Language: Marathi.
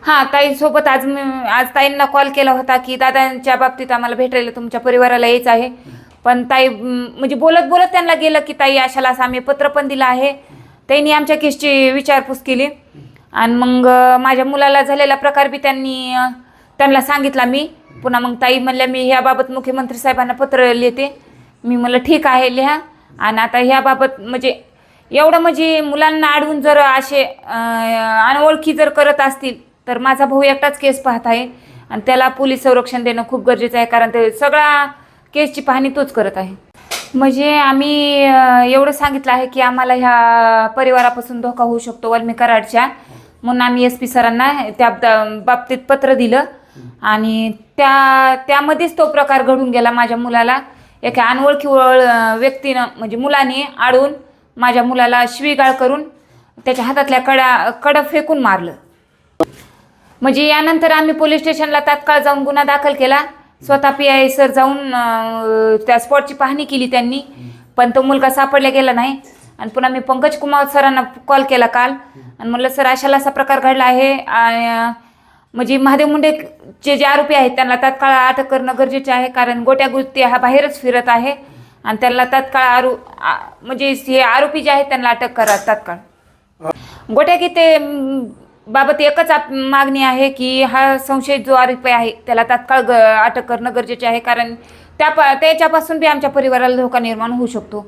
हां, ताईसोबत आज ताईंना कॉल केला होता, की दादांच्या बाबतीत आम्हाला भेटायला तुमच्या परिवाराला यायचं आहे. पण ताई म्हणजे बोलत-बोलत त्यांना गेलं, की ताई अशाला असं आम्ही पत्र पण दिलं आहे. त्यांनी आमच्या केसची विचारपूस केली आणि मग माझ्या मुलाला झालेला प्रकार बी त्यांना सांगितला मी. पुन्हा मग ताई म्हणल्या, "मी ह्याबाबत मुख्यमंत्री साहेबांना पत्र लिहिते." मी म्हणलं, "ठीक आहे, लिहा." आणि आता ह्याबाबत म्हणजे एवढं म्हणजे मुलांना अडवून जर असे अनोळखी जर करत असतील, तर माझा भाऊ एकटाच केस पाहत आहे आणि त्याला पोलीस संरक्षण देणं खूप गरजेचं आहे, कारण ते सगळा केसची पाहणी तोच करत आहे. म्हणजे आम्ही एवढं सांगितलं आहे, की आम्हाला ह्या परिवारापासून धोका होऊ शकतो वाल्मी कराडच्या, म्हणून आम्ही SP सरांना त्या बाबतीत पत्र दिलं आणि त्यामध्येच तो प्रकार घडून गेला. माझ्या मुलाला एका अनोळखी व्यक्तीनं म्हणजे मुलाने अडवून माझ्या मुलाला शिवीगाळ करून त्याच्या हातातल्या कडा फेकून मारलं. म्हणजे यानंतर आम्ही पोलीस स्टेशनला तात्काळ जाऊन गुन्हा दाखल केला. स्वतः PI सर जाऊन त्या स्पॉटची पाहणी केली त्यांनी, पण तो मुलगा सापडला गेला नाही. आणि पुन्हा मी पंकज कुमार सरांना कॉल केला काल आणि म्हटलं, "सर अशाला असा प्रकार घडला आहे, म्हणजे महादेव मुंडेचे जे आरोपी आहेत त्यांना तात्काळ अटक करणं गरजेचे आहे, कारण गोट्या गुत्ती हा बाहेरच फिरत आहे आणि त्यांना तात्काळ म्हणजे हे आरोपी जे आहेत त्यांना अटक करा तात्काळ." गोट्या गीते बाबत एकच मागणी आहे, की हा संशयित जो आरोपी आहे त्याला तात्काळ अटक करणं गरजेचे आहे, कारण त्याच्यापासून बी आमच्या परिवाराला धोका निर्माण होऊ शकतो.